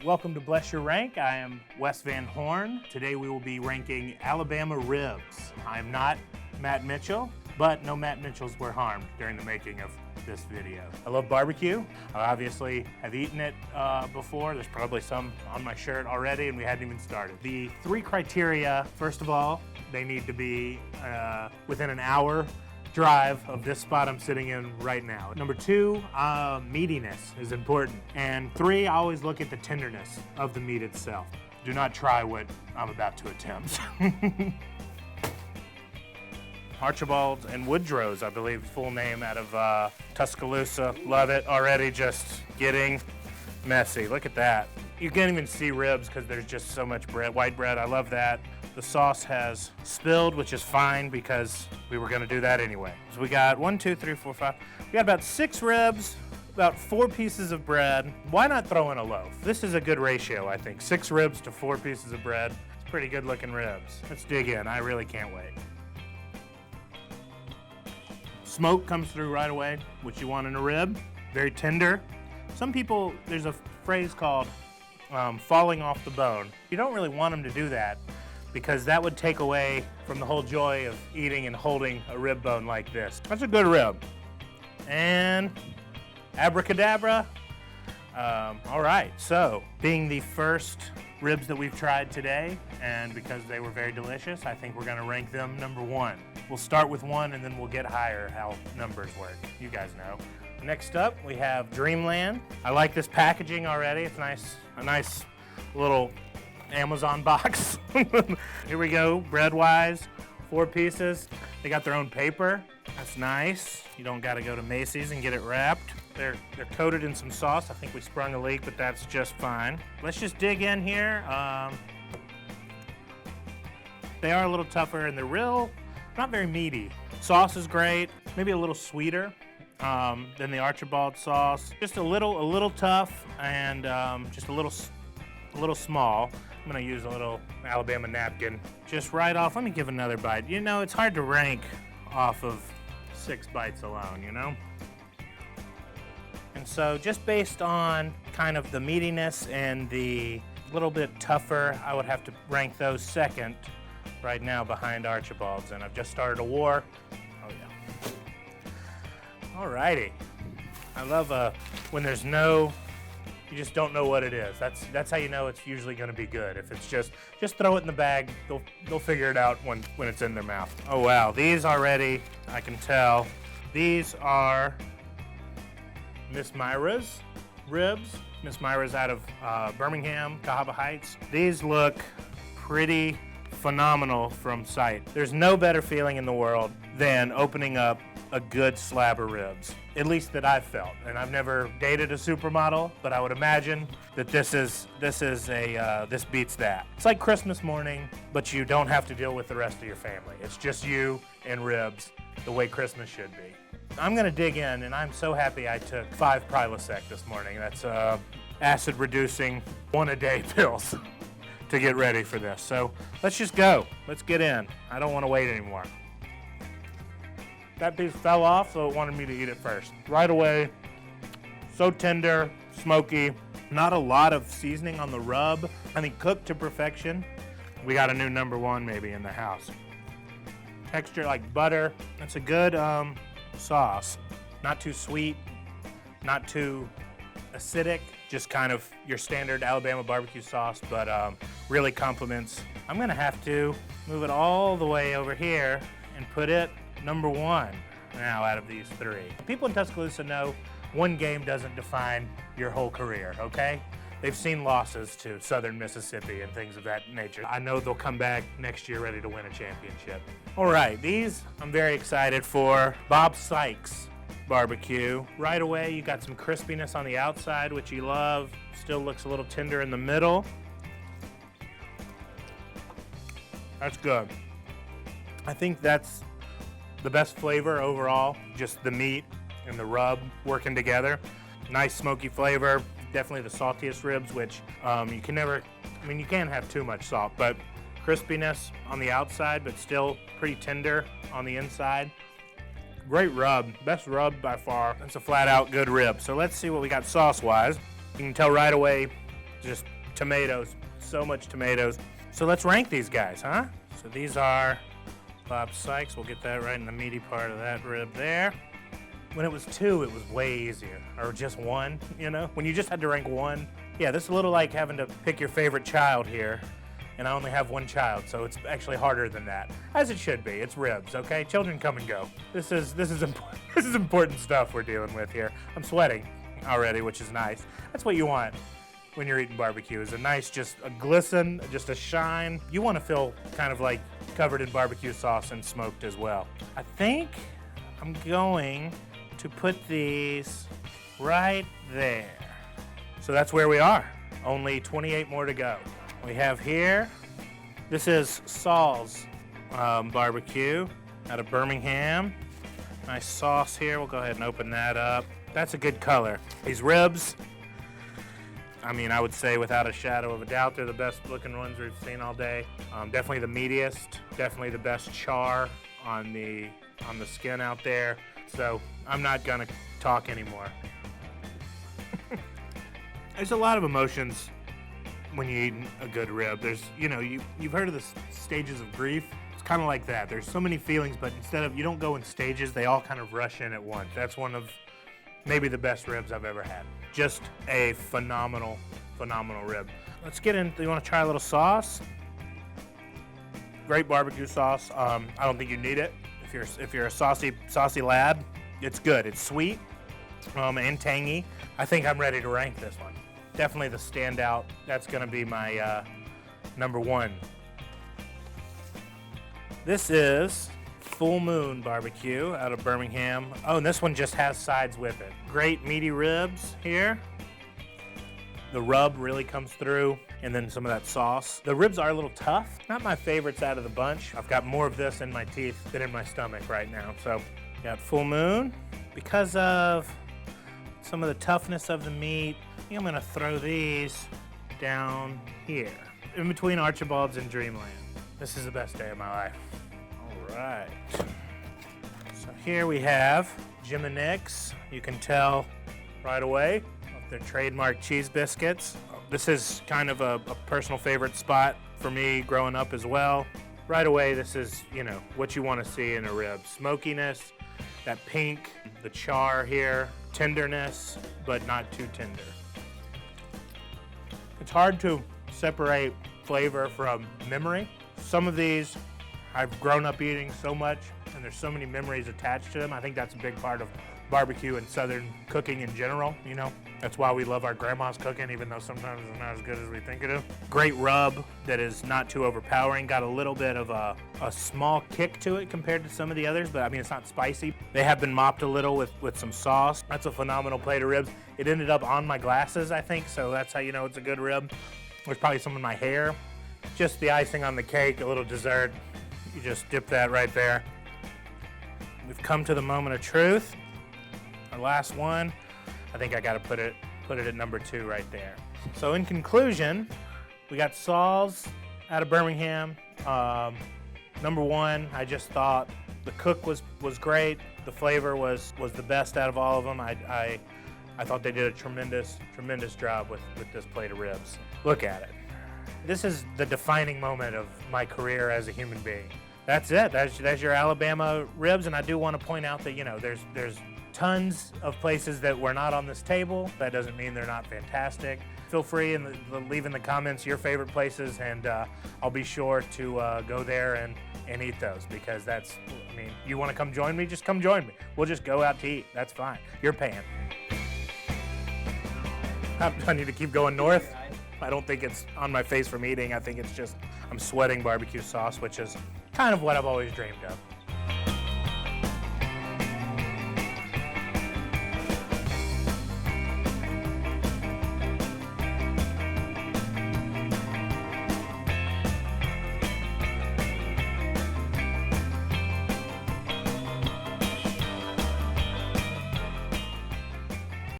Welcome to Bless Your Rank. I am Wes Van Horn. Today we will be ranking Alabama ribs. I am not Matt Mitchell, but no Matt Mitchells were harmed during the making of this video. I love barbecue. I obviously have eaten it before. There's probably some on my shirt already and we hadn't even started. The three criteria, first of all, they need to be within an hour drive of this spot I'm sitting in right now. Number two, meatiness is important. And three, I always look at the tenderness of the meat itself. Do not try what I'm about to attempt. Archibald and Woodrow's, I believe, full name, out of Tuscaloosa. Love it already, just getting messy. Look at that. You can't even see ribs because there's just so much bread, white bread. I love that. The sauce has spilled, which is fine because we were gonna do that anyway. So we got 1, 2, 3, 4, 5. We got about 6 ribs, about 4 pieces of bread. Why not throw in a loaf? This is a good ratio, I think. 6 ribs to 4 pieces of bread. It's pretty good looking ribs. Let's dig in, I really can't wait. Smoke comes through right away, which you want in a rib. Very tender. Some people, there's a phrase called falling off the bone. You don't really want them to do that because that would take away from the whole joy of eating and holding a rib bone like this. That's a good rib. And abracadabra. All right, so being the first ribs that we've tried today, and because they were very delicious, I think we're gonna rank them number 1. We'll start with 1 and then we'll get higher how numbers work. You guys know. Next up, we have Dreamland. I like this packaging already. It's nice, a nice little Amazon box. Here we go, bread-wise, 4 pieces. They got their own paper. That's nice. You don't gotta go to Macy's and get it wrapped. They're coated in some sauce. I think we sprung a leak, but that's just fine. Let's just dig in here. They are a little tougher and they're not very meaty. Sauce is great, maybe a little sweeter than the Archibald sauce. Just a little tough and just a little small. I'm gonna use a little Alabama napkin just right off. Let me give another bite. You know, it's hard to rank off of 6 bites alone, you know? And so just based on kind of the meatiness and the little bit tougher, I would have to rank those second right now behind Archibald's. And I've just started a war. Oh yeah. Alrighty. I love when there's you just don't know what it is. That's how you know it's usually gonna be good. If it's just throw it in the bag, they'll figure it out when it's in their mouth. Oh wow, these already, I can tell. These are Miss Miras ribs. Miss Miras out of Birmingham, Cahaba Heights. These look pretty phenomenal from sight. There's no better feeling in the world than opening up a good slab of ribs, at least that I've felt. And I've never dated a supermodel, but I would imagine that this beats that. It's like Christmas morning, but you don't have to deal with the rest of your family. It's just you and ribs, the way Christmas should be. I'm gonna dig in, and I'm so happy I took 5 Prilosec this morning. That's acid reducing 1-a-day pills to get ready for this. So let's just go. Let's get in. I don't want to wait anymore. That piece fell off, so it wanted me to eat it first. Right away, so tender, smoky, not a lot of seasoning on the rub. I think cooked to perfection. We got a new number 1 maybe in the house. Texture like butter. That's a good sauce. Not too sweet, not too acidic, just kind of your standard Alabama barbecue sauce, but really complements. I'm gonna have to move it all the way over here and put it number 1 now out of these 3. People in Tuscaloosa know one game doesn't define your whole career, okay? They've seen losses to Southern Mississippi and things of that nature. I know they'll come back next year ready to win a championship. All right, these I'm very excited for. Bob Sykes BBQ. Right away, you got some crispiness on the outside, which you love. Still looks a little tender in the middle. That's good. I think that's the best flavor overall, just the meat and the rub working together. Nice smoky flavor, definitely the saltiest ribs, which you can never, you can't have too much salt, but crispiness on the outside, but still pretty tender on the inside. Great rub, best rub by far. It's a flat out good rib. So let's see what we got sauce-wise. You can tell right away Just tomatoes, so much tomatoes. So let's rank these guys, huh? So these are Bob Sykes. We'll get that right in the meaty part of that rib there. When it was 2, it was way easier. Or just 1, you know? When you just had to rank 1. Yeah, this is a little like having to pick your favorite child here. And I only have 1 child, so it's actually harder than that. As it should be. It's ribs, okay? Children come and go. This is important stuff we're dealing with here. I'm sweating already, which is nice. That's what you want when you're eating barbecue, is a nice, just a glisten, just a shine. You want to feel kind of like covered in barbecue sauce and smoked as well. I think I'm going to put these right there. So that's where we are. Only 28 more to go. We have here, this is Sauls BBQ out of Birmingham. Nice sauce here. We'll go ahead and open that up. That's a good color. These ribs, I mean, I would say without a shadow of a doubt, they're the best looking ones we've seen all day. Definitely the meatiest, definitely the best char on the skin out there. So I'm not gonna talk anymore. There's a lot of emotions when you eat a good rib. There's, you know, you've heard of the stages of grief. It's kind of like that. There's so many feelings, but instead of, you don't go in stages, they all kind of rush in at once. That's one of maybe the best ribs I've ever had. Just a phenomenal, phenomenal rib. Let's get in. You want to try a little sauce? Great barbecue sauce. I don't think you need it. If you're a saucy lad, it's good. It's sweet and tangy. I think I'm ready to rank this one. Definitely the standout. That's going to be my number 1. This is Full Moon BBQ out of Birmingham. Oh, and this one just has sides with it. Great meaty ribs here. The rub really comes through, and then some of that sauce. The ribs are a little tough. Not my favorites out of the bunch. I've got more of this in my teeth than in my stomach right now. So, got Full Moon. Because of some of the toughness of the meat, I think I'm gonna throw these down here, in between Archibald's and Dreamland. This is the best day of my life. All right. So here we have Jim and Nicks. You can tell right away. Their trademark cheese biscuits. This is kind of a personal favorite spot for me growing up as well. Right away, this is, you know, what you want to see in a rib. Smokiness, that pink, the char here, tenderness, but not too tender. It's hard to separate flavor from memory. Some of these I've grown up eating so much, and there's so many memories attached to them. I think that's a big part of barbecue and Southern cooking in general, you know. That's why we love our grandma's cooking, even though sometimes it's not as good as we think it is. Great rub that is not too overpowering. Got a little bit of a small kick to it compared to some of the others, but I mean, it's not spicy. They have been mopped a little with some sauce. That's a phenomenal plate of ribs. It ended up on my glasses, I think, so that's how you know it's a good rib. There's probably some in my hair. Just the icing on the cake, a little dessert. You just dip that right there. We've come to the moment of truth. Our last one. I think I got to put it at number 2 right there. So in conclusion, we got Sauls out of Birmingham. Number 1, I just thought the cook was great. The flavor was the best out of all of them. I thought they did a tremendous job with this plate of ribs. Look at it. This is the defining moment of my career as a human being. That's it. That's your Alabama ribs, and I do want to point out that, you know, there's tons of places that were not on this table. That doesn't mean they're not fantastic. Feel free and leave in the comments your favorite places, and I'll be sure to go there and eat those, because that's, I mean, you want to come join me? Just come join me. We'll just go out to eat. That's fine. You're paying. Do I need to keep going north? I don't think it's on my face from eating. I think it's just I'm sweating barbecue sauce, which is kind of what I've always dreamed of.